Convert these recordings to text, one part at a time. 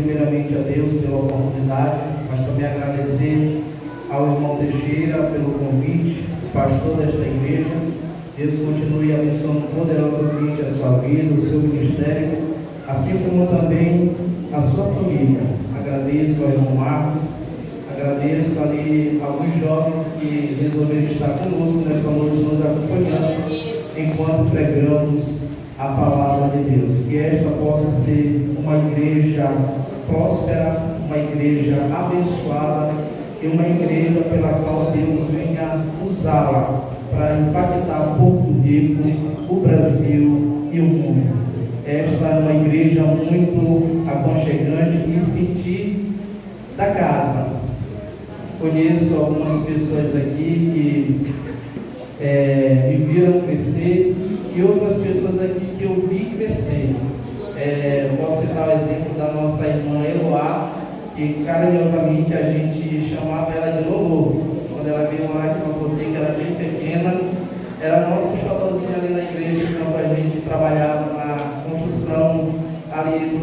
Primeiramente a Deus pela oportunidade, mas também agradecer ao irmão Teixeira pelo convite, pastor desta igreja. Deus continue abençoando poderosamente a sua vida, o seu ministério, assim como também a sua família. Agradeço ao irmão Marcos, agradeço ali alguns jovens que resolveram estar conosco nesta noite, nos acompanhando enquanto pregamos a palavra de Deus. Que esta possa ser uma igreja próspera, uma igreja abençoada e uma igreja pela qual Deus venha usá-la para impactar Porto Rico, o Brasil e o mundo. Esta é uma igreja muito aconchegante e me senti da casa. Conheço algumas pessoas aqui que me viram crescer e outras pessoas aqui que eu vi crescer. Posso citar o exemplo da nossa irmã Eloá, que carinhosamente a gente chamava ela de Lolo. Quando ela veio morar aqui na Porteira, que era bem pequena, era nosso xodózinho ali na igreja, enquanto a gente trabalhava na construção ali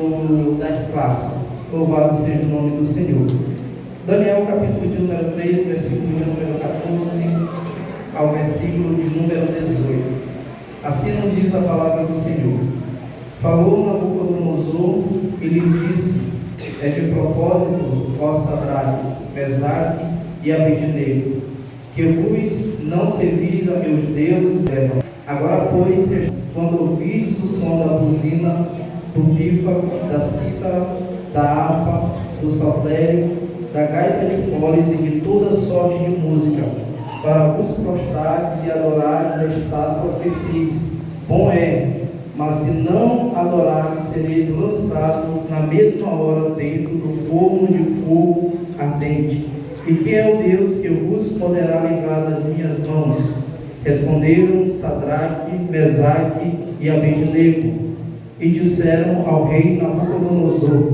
das classes. Louvado seja o nome do Senhor. Daniel, capítulo de número 3, versículo de número 14 ao versículo de número 18. Assim nos diz a palavra do Senhor. Falou Nabucodonosor e lhe disse: é de propósito, ó Sadraque, Mesaque e Abednego, que vos não servis a meus deuses. Agora, pois, quando ouvides o som da buzina, do pífaro, da cítara, da harpa, do saltério, da gaita de foles e de toda sorte de música, para vos prostrares e adorares a estátua que fiz, bom é. Mas se não adorares, sereis lançado na mesma hora dentro do forno de fogo ardente. E quem é o Deus que vos poderá livrar das minhas mãos? Responderam Sadraque, Mesaque e Abednego, e disseram ao rei Nabucodonosor: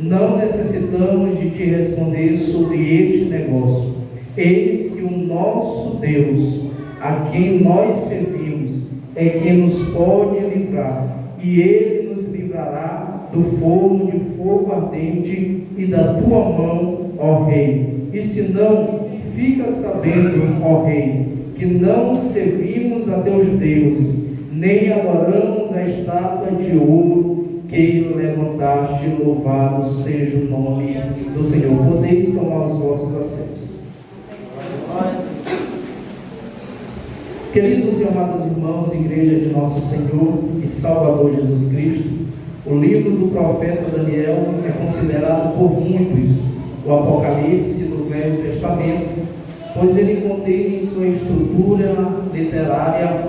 não necessitamos de te responder sobre este negócio. Eis que o nosso Deus, a quem nós servimos, é quem nos pode livrar, e Ele nos livrará do forno de fogo ardente e da tua mão, ó rei. E se não, fica sabendo, ó rei, que não servimos a teus deuses, nem adoramos a estátua de ouro que levantaste. Louvado seja o nome do Senhor. Podeis tomar os vossos assentos. Queridos e amados irmãos, igreja de nosso Senhor e Salvador Jesus Cristo, o livro do profeta Daniel é considerado por muitos o Apocalipse do Velho Testamento, pois ele contém em sua estrutura literária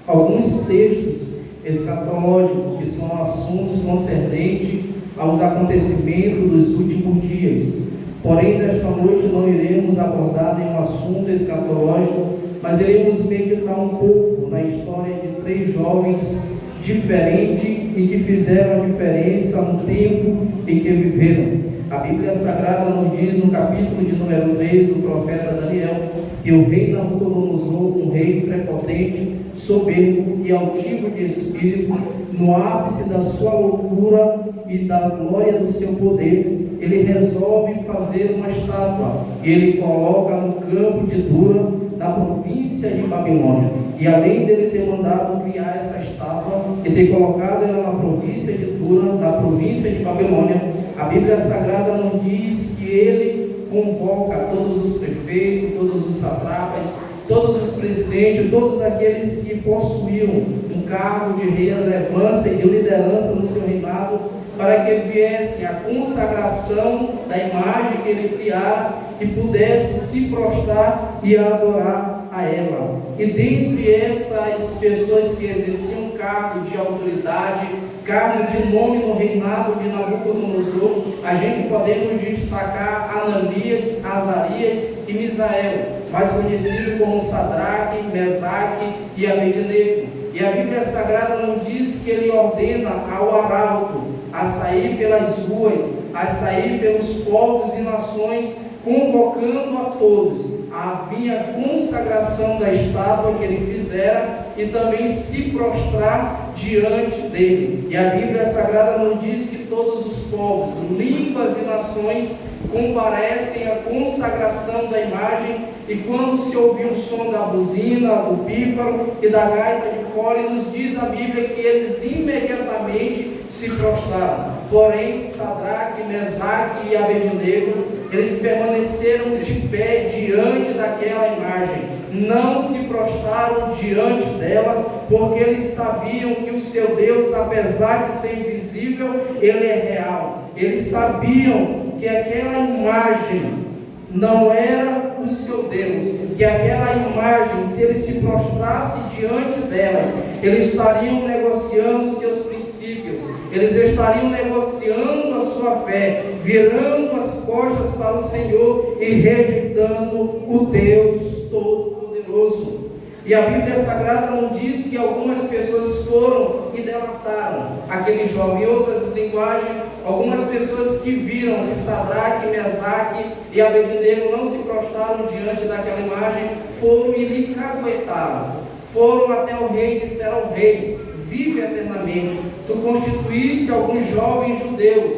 alguns textos escatológicos, que são assuntos concernentes aos acontecimentos dos últimos dias. Porém, nesta noite não iremos abordar nenhum assunto escatológico, mas iremos meditar um pouco na história de três jovens diferentes e que fizeram a diferença no tempo em que viveram. A Bíblia Sagrada nos diz no capítulo de número 3 do profeta Daniel que o rei Nabucodonosor, um rei prepotente, soberbo e altivo de espírito, no ápice da sua loucura e da glória do seu poder, ele resolve fazer uma estátua. Ele coloca no campo de Dura, na província de Babilônia. E além dele ter mandado criar essa estátua e ter colocado ela na província de Dura, na província de Babilônia, a Bíblia Sagrada nos diz que ele convoca todos os prefeitos, todos os satrapas, todos os presidentes, todos aqueles que possuíam um cargo de relevância e de liderança no seu reinado, para que viesse a consagração da imagem que ele criara e pudesse se prostrar e adorar a ela. E dentre essas pessoas que exerciam cargo de autoridade, cargo de nome no reinado de Nabucodonosor, a gente podemos destacar Ananias, Azarias e Misael, mais conhecido como Sadraque, Mesaque e Abednego. E a Bíblia Sagrada nos diz que ele ordena ao arauto, a sair pelas ruas, a sair pelos povos e nações, convocando a todos. Havia consagração da estátua que ele fizera e também se prostrar diante dele. E a Bíblia Sagrada nos diz que todos os povos, línguas e nações comparecem à consagração da imagem, e quando se ouvia o som da buzina, do pífaro e da gaita de fora, nos diz a Bíblia que eles imediatamente se prostraram. Porém, Sadraque, Mesaque e Abednego, eles permaneceram de pé diante daquela imagem, não se prostraram diante dela, porque eles sabiam que o seu Deus, apesar de ser invisível, ele é real. Eles sabiam que aquela imagem não era o seu Deus, que aquela imagem, se ele se prostrasse diante delas, eles estariam negociando seus princípios, eles estariam negociando a sua fé, virando as costas para o Senhor e rejeitando o Deus Todo-Poderoso. E a Bíblia Sagrada nos diz que algumas pessoas foram e delataram aquele jovem. Em outras linguagens, algumas pessoas que viram que Sadraque, Mesaque e Abednego não se prostraram diante daquela imagem, foram e lhe caguetaram. Foram até o rei e disseram ao rei: vive eternamente, tu constituíste alguns jovens judeus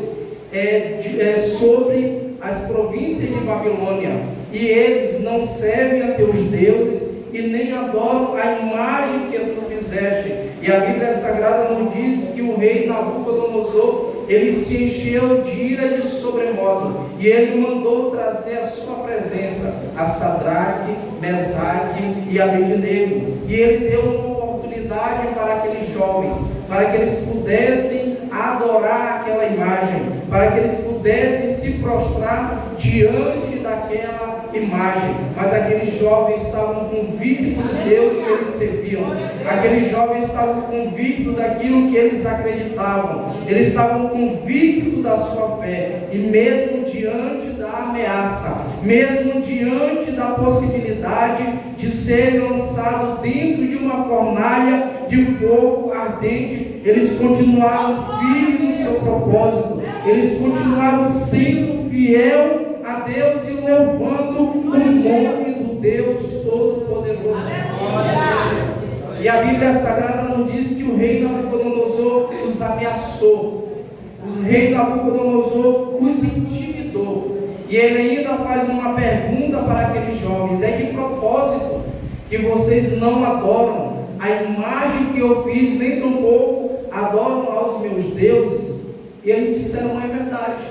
sobre as províncias de Babilônia, e eles não servem a teus deuses e nem adoram a imagem que tu fizeste. E a Bíblia Sagrada nos diz que o rei Nabucodonosor, ele se encheu de ira de sobremodo, e ele mandou trazer à sua presença a Sadraque, Mesaque e Abednego, e ele deu uma oportunidade para aqueles jovens, para que eles pudessem adorar aquela imagem, para que eles pudessem se prostrar diante daquela imagem. Mas aqueles jovens estavam convictos do Deus que eles serviam, aqueles jovens estavam convictos daquilo que eles acreditavam, eles estavam convictos da sua fé, e mesmo diante da ameaça, mesmo diante da possibilidade de serem lançados dentro de uma fornalha de fogo ardente, eles continuaram firmes no seu propósito, eles continuaram sendo fiel a Deus e louvando o nome do Deus Todo-Poderoso. E a Bíblia Sagrada nos diz que o rei Nabucodonosor os ameaçou, o rei Nabucodonosor os intimidou, e ele ainda faz uma pergunta para aqueles jovens: é de propósito que vocês não adoram a imagem que eu fiz, nem tampouco adoram aos meus deuses? E eles disseram: não é verdade,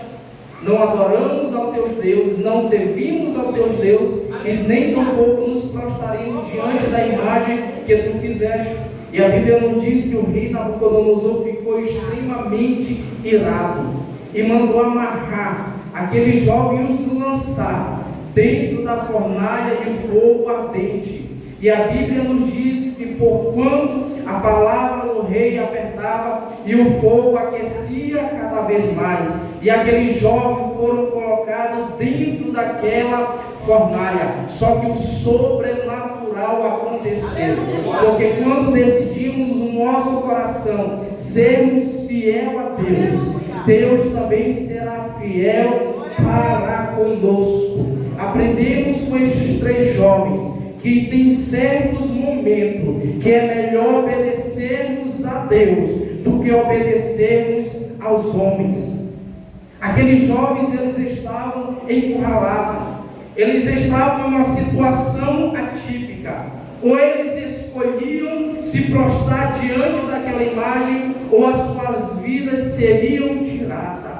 não adoramos aos teus deuses, não servimos aos teus deuses, e nem tampouco nos prostraremos diante da imagem que tu fizeste. E a Bíblia nos diz que o rei Nabucodonosor ficou extremamente irado e mandou amarrar aquele jovem e os lançar dentro da fornalha de fogo ardente. E a Bíblia nos diz que porquanto a palavra do rei apertava e o fogo aquecia cada vez mais, e aqueles jovens foram colocados dentro daquela fornalha. Só que o sobrenatural aconteceu, porque quando decidimos no nosso coração sermos fiel a Deus, Deus também será fiel para conosco. Aprendemos com estes três jovens que tem certos momentos que é melhor obedecermos a Deus do que obedecermos aos homens. Aqueles jovens, eles estavam encurralados, eles estavam em uma situação atípica: ou eles escolhiam se prostrar diante daquela imagem, ou as suas vidas seriam tiradas.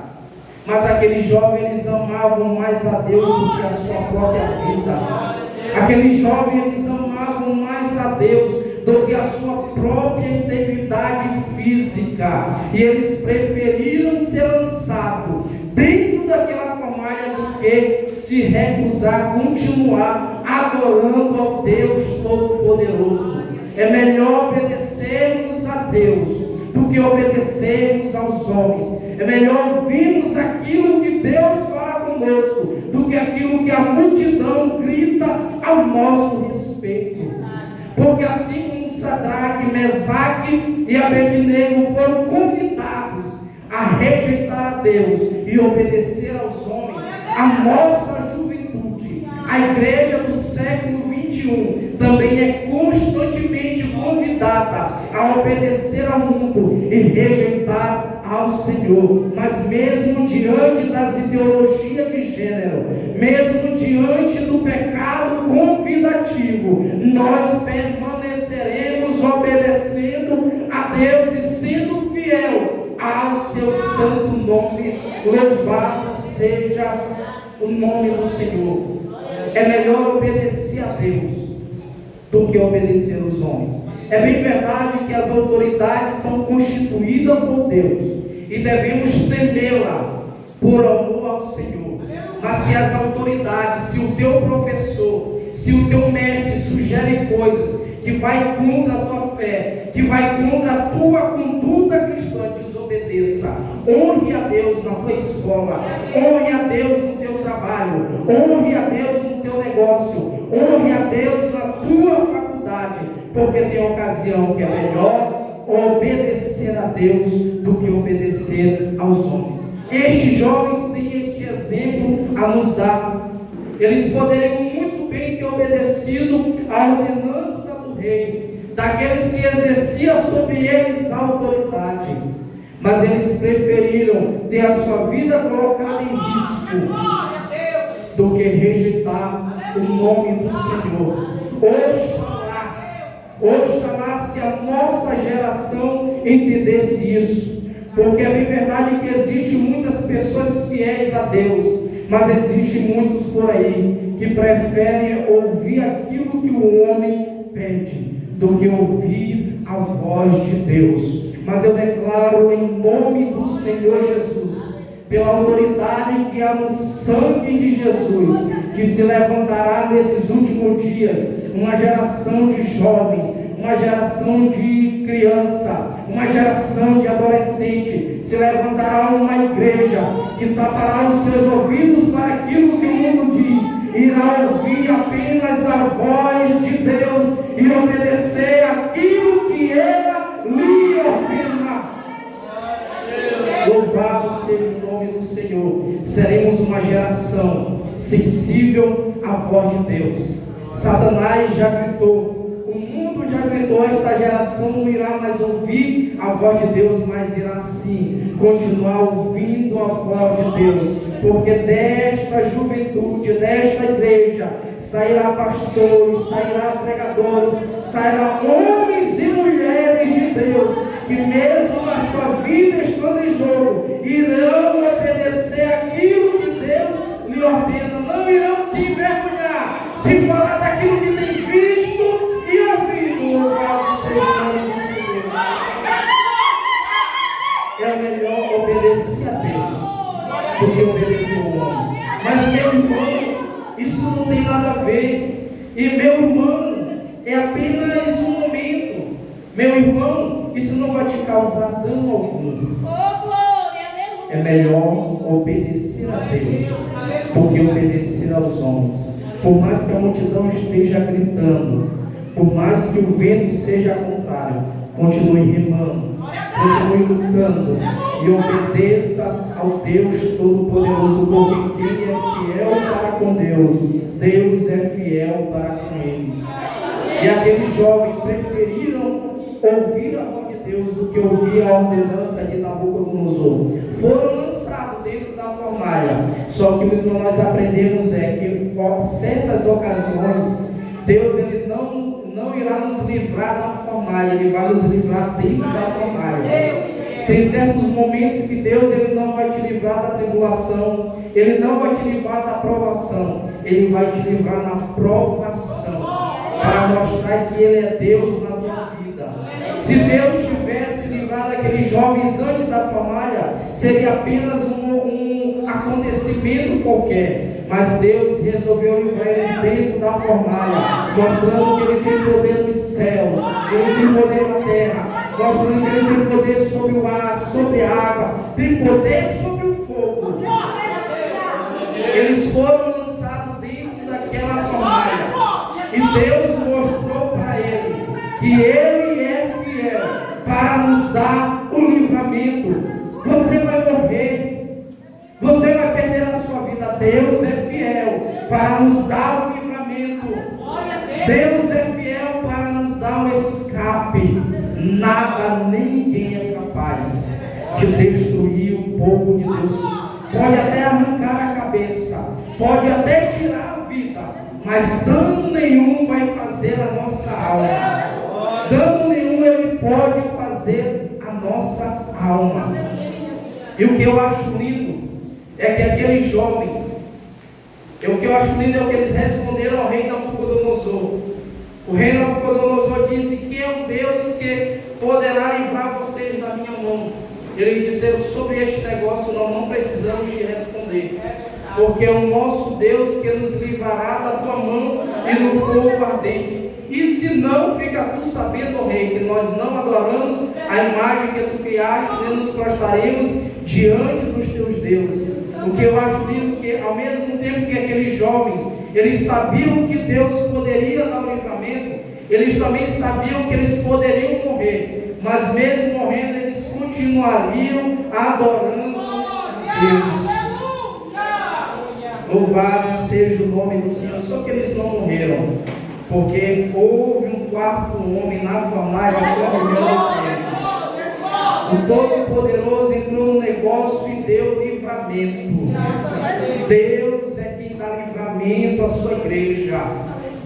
Mas aqueles jovens, eles amavam mais a Deus do que a sua própria vida. Aqueles jovens, eles amavam mais a Deus do que a sua própria integridade física, e eles preferiram ser lançados dentro daquela fornalha do que se recusar a continuar adorando ao Deus Todo-Poderoso. É melhor obedecermos a Deus do que obedecermos aos homens. É melhor ouvirmos aquilo que Deus fala conosco do que aquilo que a multidão grita ao nosso respeito. Porque assim como Sadraque, Mesaque e Abednego foram convidados a a rejeitar a Deus e obedecer aos homens, a nossa juventude, a igreja do século 21, também é constantemente convidada a obedecer ao mundo e rejeitar ao Senhor. Mas mesmo diante das ideologias de gênero, mesmo diante do pecado convidativo, nós permaneceremos obedecendo a Deus e sendo fiel ao seu santo nome. Louvado seja o nome do Senhor. É melhor obedecer a Deus do que obedecer aos homens. É bem verdade que as autoridades são constituídas por Deus e devemos temê-la por amor ao Senhor. Mas se as autoridades, se o teu professor, se o teu mestre sugere coisas que vai contra a tua fé, que vai contra a tua conduta cristã, desobedeça. Honre a Deus na tua escola, honre a Deus no teu trabalho, honre a Deus no teu negócio, honre a Deus na tua faculdade, porque tem ocasião que é melhor obedecer a Deus do que obedecer aos homens. Estes jovens têm este exemplo a nos dar. Eles poderiam muito bem ter obedecido à ordenança do rei, daqueles que exerciam sobre eles a autoridade, mas eles preferiram ter a sua vida colocada em risco do que rejeitar o nome do Senhor. Oxalá se a nossa geração entendesse isso, porque é bem verdade que existem muitas pessoas fiéis a Deus, mas existem muitos por aí que preferem ouvir aquilo que o homem pede do que ouvir a voz de Deus. Mas eu declaro em nome do Senhor Jesus, pela autoridade que há no sangue de Jesus, que se levantará nesses últimos dias uma geração de jovens, uma geração de criança, uma geração de adolescente. Se levantará uma igreja que tapará os seus ouvidos para aquilo que o mundo diz, irá ouvir apenas a voz de Deus e obedecer aquilo que ela lhe ordena. Louvado seja o nome do Senhor. Seremos uma geração sensível à voz de Deus. Satanás já gritou, o mundo já gritou, esta geração não irá mais ouvir a voz de Deus, mas irá sim continuar ouvindo a voz de Deus, porque desta juventude, desta igreja, sairá pastores, sairá pregadores, sairá homens e mulheres de Deus, que mesmo na sua vida estando em jogo, irão obedecer aquilo que Deus lhe ordena, não irão se envergonhar de falar daquilo que tem visto e ouvido. Louvado seja o nome do Senhor. É melhor obedecer a Deus do que obedecer ao homem. Mas meu irmão, isso não tem nada a ver. E meu irmão, é apenas um momento. Meu irmão, isso não vai te causar dano algum. É melhor obedecer a Deus do que obedecer aos homens. Por mais que a multidão esteja gritando, por mais que o vento seja contrário, continue remando, continue lutando e obedeça ao Deus Todo-Poderoso, porque quem é fiel para com Deus, Deus é fiel para com eles. E aqueles jovens preferiram ouvir a voz de Deus do que ouvir a ordenança de Nabucodonosor. Foram lançados dentro da fornalha. Só que o que nós aprendemos é que em certas ocasiões Deus ele não irá nos livrar da fornalha, Ele vai nos livrar dentro da fornalha. Tem certos momentos que Deus ele não vai te livrar da tribulação, Ele não vai te livrar da provação, Ele vai te livrar na provação, para mostrar que Ele é Deus na tua vida. Se Deus tivesse livrado aqueles jovens antes da fornalha, seria apenas um acontecimento qualquer, mas Deus resolveu livrar eles dentro da fornalha, mostrando que Ele tem poder nos céus, Ele tem poder na terra, mostrando que Ele tem poder sobre o ar, sobre a água, tem poder sobre o fogo. Eles foram lançados dentro daquela fornalha, e Deus mostrou para ele que Ele é fiel para nos dar o livramento. Você vai resolver a sua vida. Deus é fiel para nos dar o livramento. Deus é fiel para nos dar o escape. Nada, nem ninguém é capaz de destruir o povo de Deus. Pode até arrancar a cabeça, pode até tirar a vida, mas dano nenhum vai fazer a nossa alma. Dano nenhum ele pode fazer a nossa alma. E o que eu acho lindo é que aqueles jovens, o que eu acho lindo é o que eles responderam ao rei Nabucodonosor. O rei Nabucodonosor disse: que é um Deus que poderá livrar vocês da minha mão. Eles disseram: sobre este negócio nós não precisamos de responder, porque é o nosso Deus que nos livrará da tua mão e do fogo ardente. E se não, fica tu sabendo, ó rei, que nós não adoramos a imagem que tu criaste, nem nos prostraremos diante dos teus deuses. O que eu acho lindo é que, ao mesmo tempo que aqueles jovens, eles sabiam que Deus poderia dar o livramento, eles também sabiam que eles poderiam morrer, mas mesmo morrendo, eles continuariam adorando a Deus. Louvado seja o nome do Senhor. Só que eles não morreram, porque houve um quarto homem na fornalha caminhando eles. O Todo-Poderoso entrou no negócio e deu livramento. Deus é quem dá livramento à sua igreja.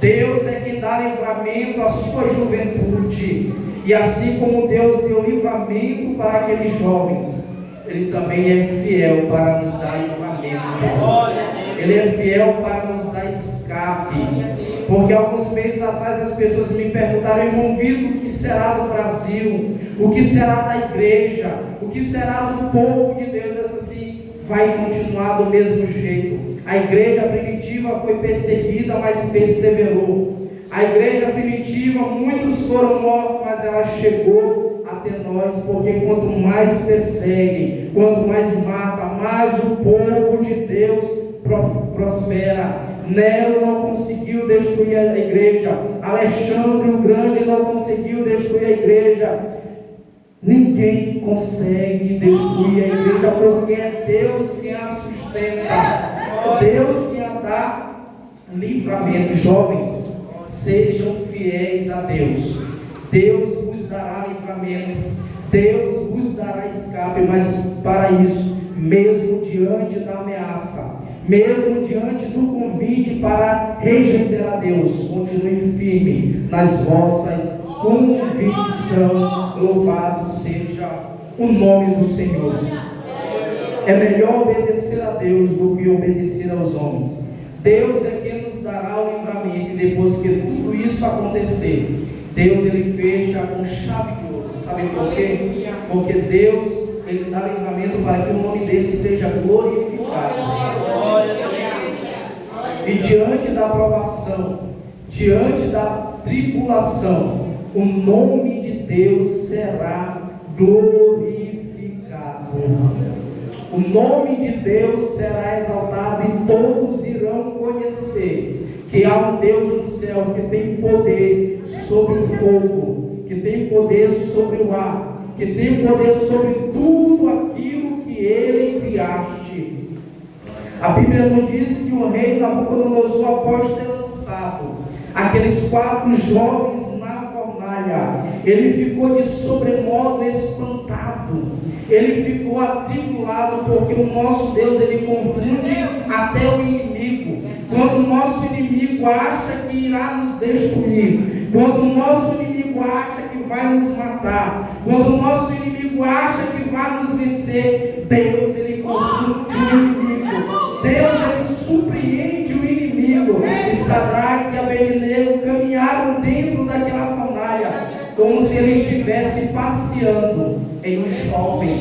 Deus é quem dá livramento à sua juventude. E assim como Deus deu livramento para aqueles jovens, Ele também é fiel para nos dar livramento. Ele é fiel para nos dar escape. Porque alguns meses atrás as pessoas me perguntaram: irmão Vitor, o que será do Brasil? O que será da igreja? O que será do povo de Deus? Essa assim, vai continuar do mesmo jeito. A igreja primitiva foi perseguida, mas perseverou. A igreja primitiva, muitos foram mortos, mas ela chegou até nós, porque quanto mais persegue, quanto mais mata, mais o povo de Deus prospera. Nero não conseguiu destruir a igreja, Alexandre o Grande não conseguiu destruir a igreja. Ninguém consegue destruir a igreja, porque é Deus quem a sustenta, é Deus quem a dá livramento. Jovens, sejam fiéis a Deus. Deus vos dará livramento, Deus vos dará escape, mas para isso, mesmo diante da ameaça, mesmo diante do convite para rejeitar a Deus, continue firme nas vossas convicções. Louvado seja o nome do Senhor. É melhor obedecer a Deus do que obedecer aos homens. Deus é quem nos dará o livramento, e depois que tudo isso acontecer, Deus ele fecha com chave de ouro. Sabe por quê? Porque Deus ele dá livramento para que o nome dele seja glorificado. E diante da provação, diante da tribulação, o nome de Deus será glorificado. O nome de Deus será exaltado e todos irão conhecer que há um Deus no céu que tem poder sobre o fogo, que tem poder sobre o ar, que tem poder sobre tudo aquilo que Ele criaste. A Bíblia nos diz que o rei Nabucodonosor, após ter lançado aqueles 4 jovens na fornalha, ele ficou de sobremodo espantado, ele ficou atribulado, porque o nosso Deus ele confunde até o inimigo. Quando o nosso inimigo acha que irá nos destruir, quando o nosso inimigo acha que vai nos matar, quando o nosso inimigo acha que vai nos vencer, Deus ele confunde o inimigo. Deus ele surpreende o inimigo. E Sadraque e Abednego caminharam dentro daquela fornalha, como se ele estivesse passeando em um shopping,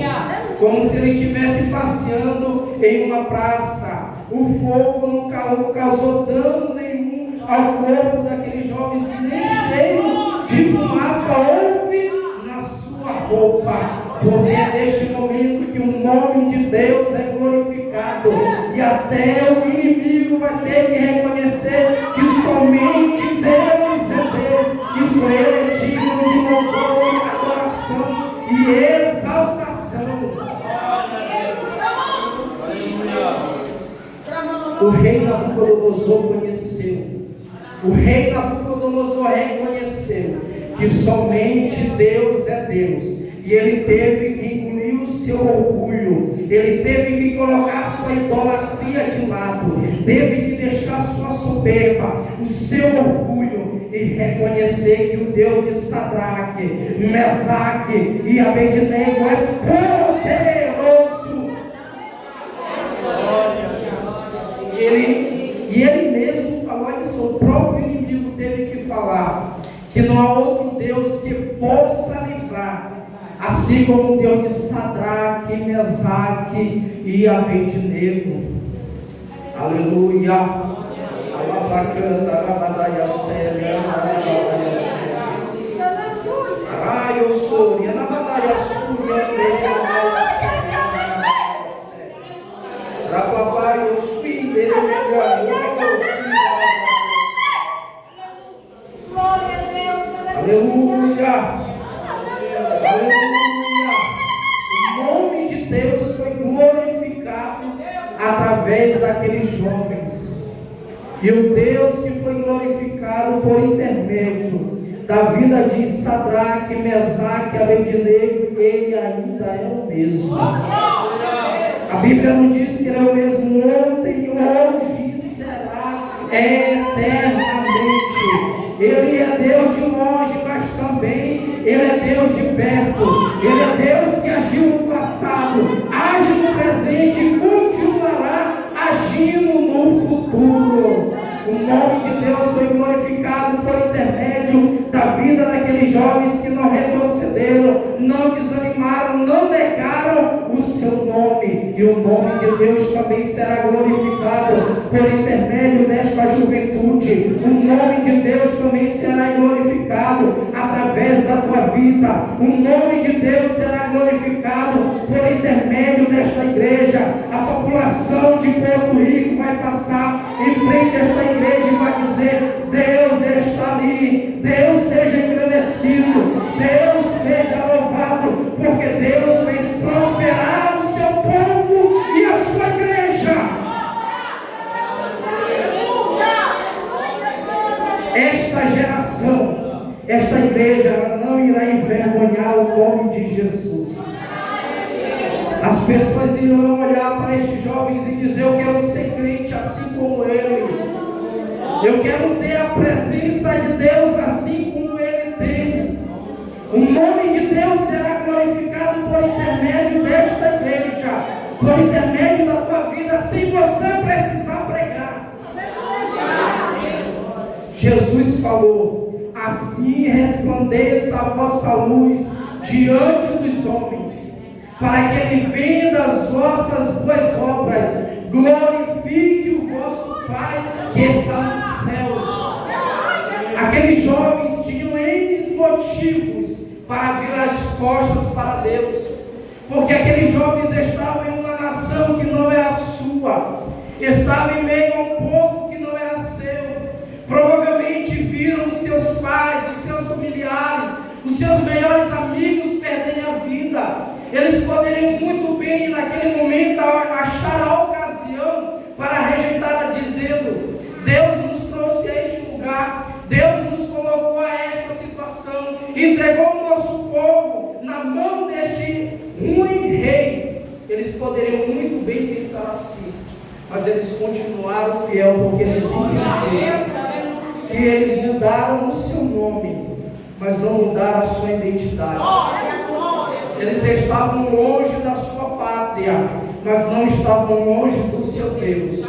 como se ele estivesse passeando em uma praça. O fogo não causou dano nenhum ao corpo daqueles jovens, nem cheiro de fumaça houve na sua roupa, porque é neste momento que o nome de Deus é glorificado, e até o inimigo vai ter que reconhecer que somente Deus é Deus, e só Ele é digno de louvor, adoração e exaltação. O rei Nabucodonosor conheceu. O rei Nabucodonosor reconheceu que somente Deus é Deus. E ele teve que engolir o seu orgulho. Ele teve que colocar sua idolatria de lado. Teve que deixar sua soberba, o seu orgulho, e reconhecer que o Deus de Sadraque, Mesaque e Abednego é poderoso. E ele mesmo falou, olha só, o próprio inimigo teve que falar que não há outro Deus que possa livrar, assim como o Deus de Sadraque, Mesaque e Abednego. Aleluia. Alabacanta, Rabadaia Séria, Rabadaia Séria. Araio Soria, Rabadaia Súria, Rabadaia Séria. Rapapai, Osui, Deremegano, Aleluia. Aleluia. O nome de Deus foi glorificado através daqueles jovens. E o Deus que foi glorificado por intermédio da vida de Sadraque, Mesaque, Abednego, ele ainda é o mesmo. A Bíblia nos diz que ele é o mesmo ontem, hoje e será eternamente. Ele é Deus de longe, mas também Ele é Deus de perto. Ele é Deus que agiu no passado, age no presente e continuará agindo no futuro. O nome de Deus foi glorificado por intermédio da vida daqueles jovens que não retrocederam, não desanimaram, não negaram o seu nome. E o nome de Deus também será glorificado por intermédio desta juventude. O nome de Deus também será glorificado através da tua vida. O nome de Deus será glorificado por intermédio desta igreja. A população de Porto Rico vai passar em frente a esta igreja e vai dizer: Deus está ali, Deus seja agradecido, Deus seja louvado, porque Deus fez prosperar o seu povo e a sua igreja. Esta geração, esta igreja, ela não irá envergonhar o nome de Jesus. As pessoas irão olhar para estes jovens e dizer: eu quero ser crente assim como ele. Eu quero ter a presença de Deus assim como ele tem. O nome de Deus será glorificado por intermédio desta igreja, por intermédio da tua vida, sem você precisar pregar. Jesus falou: assim resplandeça a vossa luz diante dos homens, para que ele venda as vossas boas obras, glorifique o vosso Pai que está nos céus. Aqueles jovens tinham N motivos para virar as costas para Deus, porque aqueles jovens estavam em uma nação que não era sua, estavam em meio a um povo que não era seu. Provavelmente viram seus pais, os seus familiares, os seus melhores amigos perderem a vida. Eles poderiam muito bem naquele momento achar a ocasião para rejeitar, dizendo: Deus nos trouxe a este lugar, Deus nos colocou a esta situação, entregou o nosso povo na mão deste ruim rei. Eles poderiam muito bem pensar assim, mas eles continuaram fiel, porque eles entenderam que eles mudaram o seu nome, mas não mudaram a sua identidade. Eles estavam longe da sua pátria, mas não estavam longe do seu Deus.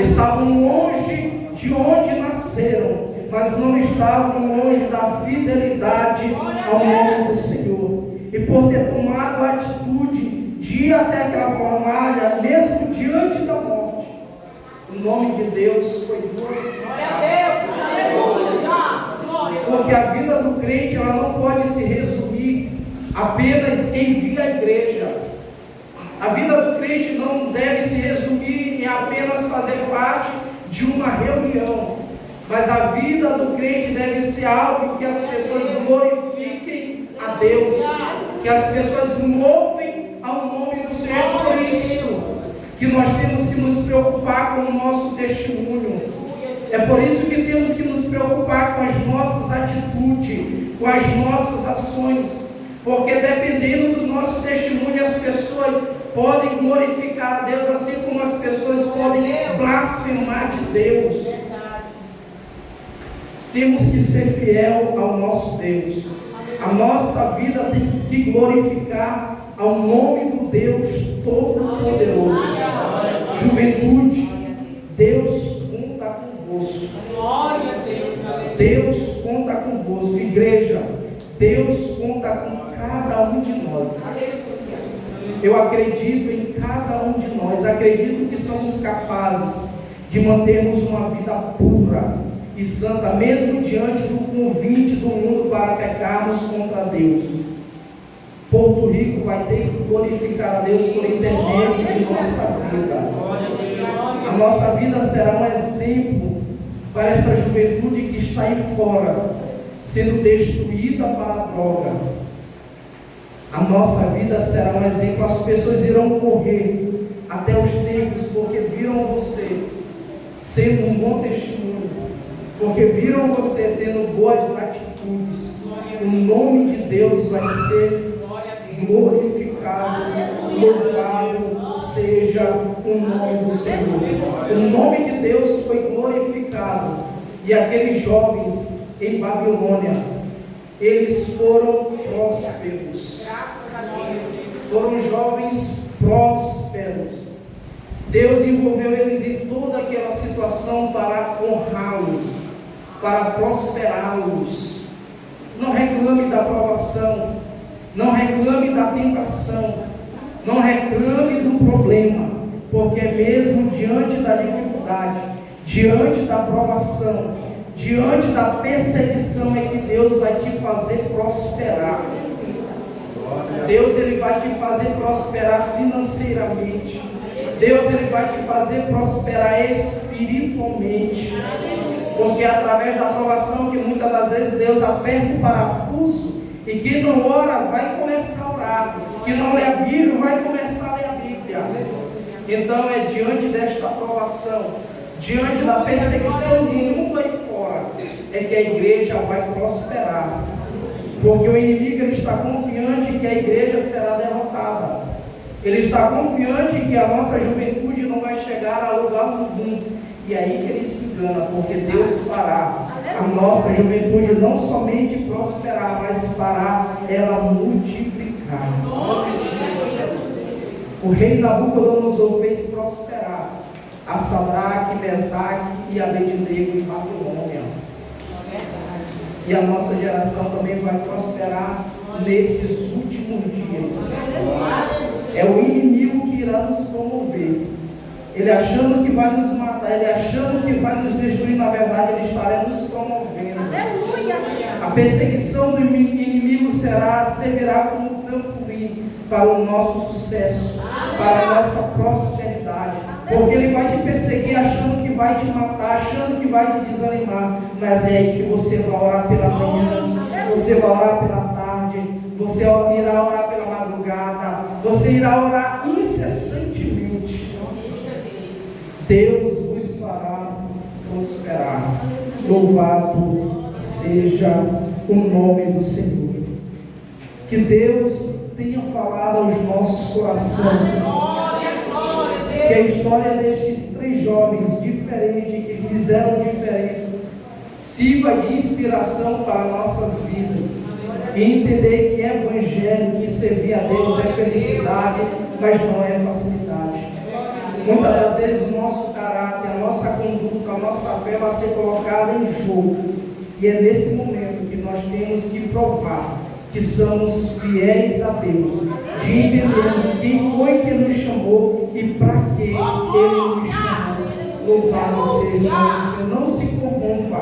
Estavam longe de onde nasceram, mas não estavam longe da fidelidade ao nome do Senhor. E por ter tomado a atitude de ir até aquela fornalha, mesmo diante da morte, o nome de Deus foi glorificado. Porque a vida do crente, ela não pode se resumir apenas em vir à igreja. A vida do crente não deve se resumir em apenas fazer parte de uma reunião, mas a vida do crente deve ser algo que as pessoas glorifiquem a Deus, que as pessoas louvem ao nome do Senhor. Por isso que nós temos que nos preocupar com o nosso testemunho. É por isso que temos que nos preocupar com as nossas atitudes, com as nossas ações, porque dependendo do nosso testemunho, as pessoas podem glorificar a Deus, assim como as pessoas podem blasfemar de Deus. Temos que ser fiel ao nosso Deus. A nossa vida tem que glorificar ao nome do Deus Todo-Poderoso. Juventude, Deus conta convosco. Deus conta convosco. Igreja, Deus conta com cada um de nós. Eu acredito em cada um de nós. Acredito que somos capazes de mantermos uma vida pura e santa, mesmo diante do convite do mundo para pecarmos contra Deus. Porto Rico vai ter que glorificar a Deus por intermédio de nossa vida. A nossa vida será um exemplo para esta juventude que está aí fora, sendo destruída para a droga. A nossa vida será um exemplo. As pessoas irão correr até os templos, porque viram você sendo um bom testemunho, porque viram você tendo boas atitudes. O nome de Deus vai ser glorificado, louvado seja o nome do Senhor. O nome de Deus foi glorificado, e aqueles jovens em Babilônia, eles foram prósperos, foram jovens prósperos. Deus envolveu eles em toda aquela situação para honrá-los, para prosperá-los. Não reclame da provação, não reclame da tentação, não reclame do problema, porque é mesmo diante da dificuldade, diante da provação, diante da perseguição é que Deus vai te fazer prosperar. Deus, Ele vai te fazer prosperar financeiramente. Deus, Ele vai te fazer prosperar espiritualmente, porque é através da provação que muitas das vezes Deus aperta o parafuso, e quem não ora vai começar a orar, quem não lê a Bíblia vai começar a ler a Bíblia. Então é diante desta provação, diante da perseguição do mundo aí fora, é que a igreja vai prosperar, porque o inimigo ele está confiante que a igreja será derrotada. Ele está confiante que a nossa juventude não vai chegar a lugar algum. E aí que ele se engana, porque Deus fará a nossa juventude não somente prosperar, mas fará ela multiplicar. O rei Nabucodonosor fez prosperar a Sadraque, Mesaque e Abednego em Babilônia. E a nossa geração também vai prosperar nesses últimos dias. É o inimigo que irá nos promover. Ele achando que vai nos matar, ele achando que vai nos destruir, na verdade ele estará nos promovendo. Aleluia. A perseguição do inimigo servirá como trampolim para o nosso sucesso, para a nossa prosperidade, porque ele vai te perseguir achando que vai te matar, achando que vai te desanimar, mas é aí que você vai orar pela manhã, você vai orar pela tarde, você irá orar pela madrugada, você irá orar incessantemente. Deus vos fará prosperar. Louvado seja o nome do Senhor. Que Deus tenha falado aos nossos corações. Que a história destes 3 jovens diferentes que fizeram diferença sirva de inspiração para nossas vidas. E entender que é evangelho, que servir a Deus é felicidade, mas não é facilidade. Muitas das vezes o nosso caráter, a nossa conduta, a nossa fé vai ser colocada em jogo. E é nesse momento que nós temos que provar que somos fiéis a Deus, de entendermos quem foi que nos chamou e para que Ele nos chamou. Louvado seja o nome do Senhor. Não se corrompa.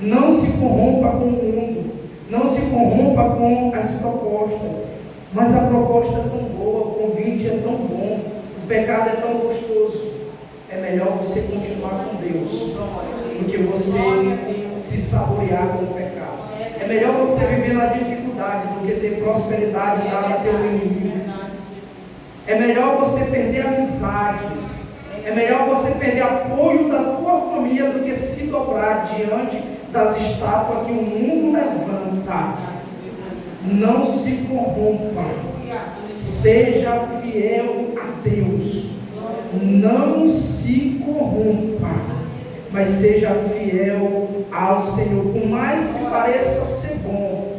Não se corrompa com o mundo. Não se corrompa com as propostas. Mas a proposta é tão boa, o convite é tão bom. O pecado é tão gostoso. É melhor você continuar com Deus do que você se saborear com o pecado. É melhor você viver na dificuldade do que ter prosperidade dada pelo inimigo. É melhor você perder amizades, é melhor você perder apoio da tua família do que se dobrar diante das estátuas que o mundo levanta. Não se corrompa, seja fiel a Deus. Não se corrompa, mas seja fiel ao Senhor. Por mais que pareça ser bom,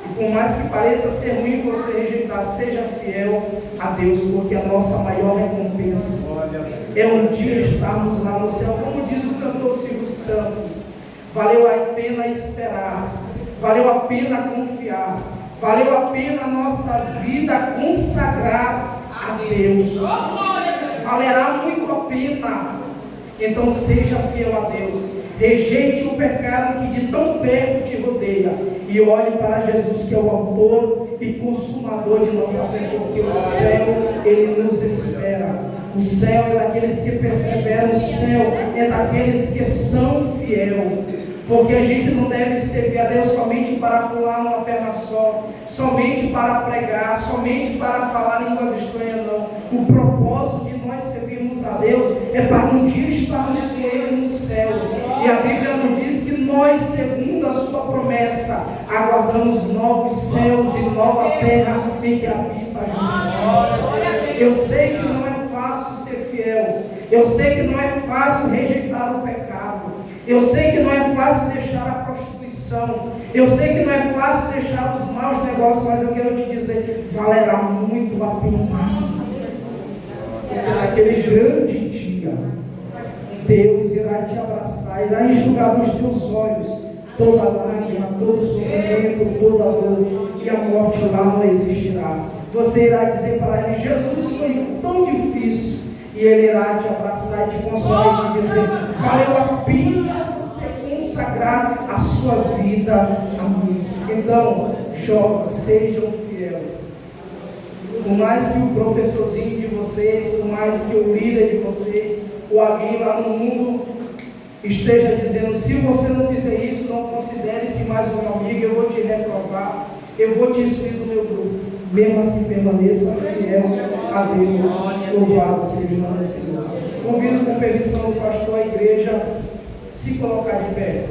e por mais que pareça ser ruim você rejeitar, seja fiel a Deus, porque a nossa maior recompensa é um dia estarmos lá no céu. Como diz o cantor Silvio Santos, valeu a pena esperar, valeu a pena confiar, valeu a pena a nossa vida consagrar a Deus. Valerá muito a pena. Então seja fiel a Deus. Rejeite o pecado que de tão perto te rodeia e olhe para Jesus, que é o autor e consumador de nossa fé, porque o céu, Ele nos espera. O céu é daqueles que perseveram, o céu é daqueles que são fiel. Porque a gente não deve servir a Deus somente para pular numa perna só, somente para pregar, somente para falar línguas estranhas, não. O propósito de nós servirmos a Deus é para um dia estarmos com Ele no céu. E a Bíblia nos diz que nós, segundo a sua promessa, aguardamos novos céus e nova terra em que habita a justiça. Eu sei que não é fácil ser fiel, eu sei que não é fácil rejeitar o pecado, eu sei que não é fácil deixar a prostituição, eu sei que não é fácil deixar os maus negócios, mas eu quero te dizer, valerá muito a pena. Porque naquele grande dia, Deus irá te abraçar, irá enxugar dos teus olhos toda lágrima, todo sofrimento, toda dor, e a morte lá não existirá. Você irá dizer para Ele, Jesus, foi tão difícil, e Ele irá te abraçar e te consolar e te dizer, valeu a pena você consagrar a sua vida a mim. Então, jovens, sejam fiéis. Por mais que o professorzinho de vocês, por mais que o líder de vocês, ou alguém lá no mundo esteja dizendo, se você não fizer isso, não considere-se mais um amigo, eu vou te reprovar, eu vou te excluir do meu grupo. Mesmo assim, permaneça fiel a Deus. Louvado seja o nome do Senhor. Convido com permissão do pastor a igreja se colocar de pé.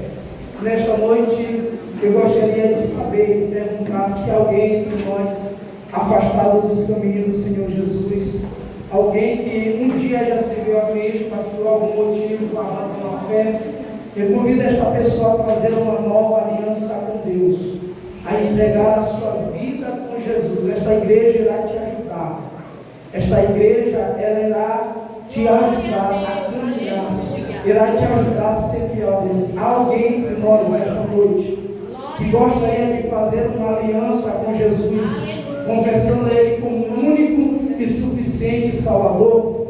Nesta noite, eu gostaria de saber, de perguntar se alguém de nós, afastado dos caminhos do Senhor Jesus, alguém que um dia já serviu a Cristo, mas por algum motivo abandonou a fé, eu convido esta pessoa a fazer uma nova aliança com Deus, a entregar a sua vida com Jesus. Esta igreja irá te ajudar. Esta igreja, ela irá te ajudar a caminhar, irá te ajudar a ser fiel a Deus. Há alguém de nós nesta noite que gostaria de fazer uma aliança com Jesus, confessando a Ele como o único e suficiente Salvador?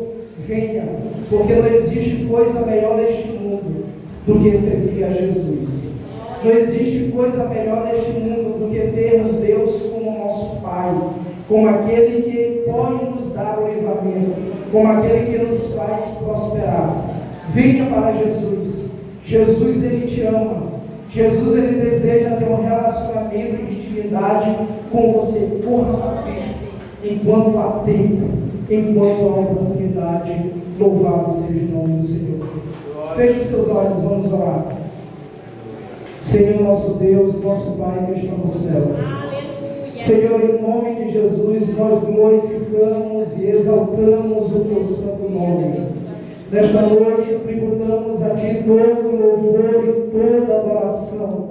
Venha, porque não existe coisa melhor neste mundo do que servir a Jesus. Não existe coisa melhor neste mundo do que termos Deus como nosso Pai, como aquele que pode nos dar o livramento, como aquele que nos faz prosperar. Venha para Jesus. Jesus, Ele te ama. Jesus, Ele deseja ter um relacionamento de intimidade com você. Corra para Cristo enquanto há tempo, enquanto há oportunidade. Louvado seja o nome do Senhor. Feche os seus olhos, vamos orar. Senhor nosso Deus, nosso Pai que está no céu. Senhor, em nome de Jesus, nós glorificamos e exaltamos o teu santo nome. Nesta noite, tributamos a Ti todo o louvor e toda a adoração,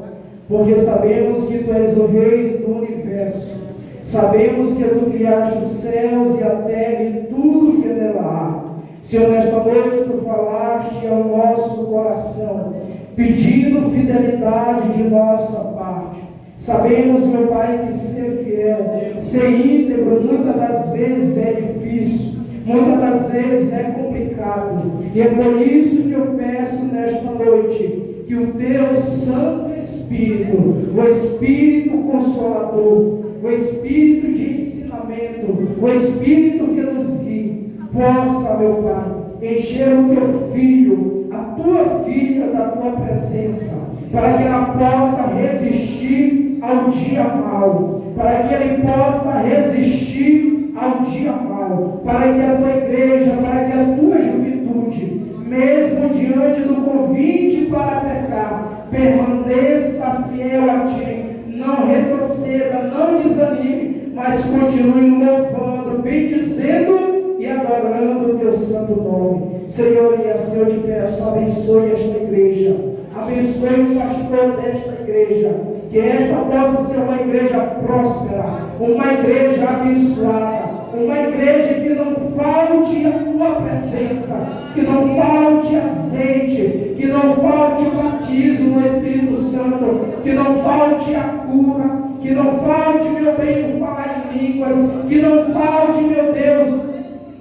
porque sabemos que Tu és o Rei do universo. Sabemos que Tu criaste os céus e a terra e tudo que nela há. Senhor, nesta noite Tu falaste ao nosso coração, pedindo fidelidade de nossa parte. Sabemos, meu Pai, que ser fiel, ser íntegro, muitas das vezes é difícil, muitas das vezes é complicado. E é por isso que eu peço nesta noite que o Teu Santo Espírito, o Espírito Consolador, o Espírito de ensinamento, o Espírito que nos guie, possa, meu Pai, encher o Teu Filho, a Tua filha da Tua presença, para que ela possa resistir ao dia mau, para que ele possa resistir ao dia mau. espiritual, para que a tua igreja, para que a tua juventude, mesmo diante do convite para pecar, permaneça fiel a ti, não retroceda, não desanime, mas continue louvando, bendizendo e adorando o teu santo nome. Senhor, e assim eu te peço, abençoe esta igreja, abençoe o pastor desta igreja, que esta possa ser uma igreja próspera, uma igreja abençoada, uma igreja que não falte a tua presença, que não falte azeite, que não falte o batismo no Espírito Santo, que não falte a cura, que não falte, meu bem, o falar em línguas, que não falte, meu Deus,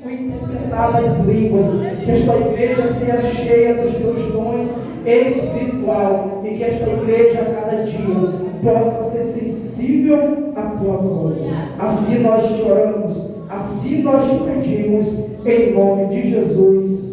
o interpretar das línguas, que esta igreja seja cheia dos teus dons espiritual e que esta igreja a cada dia possa ser sensível à tua voz. Assim nós te oramos, assim nós te pedimos, em nome de Jesus.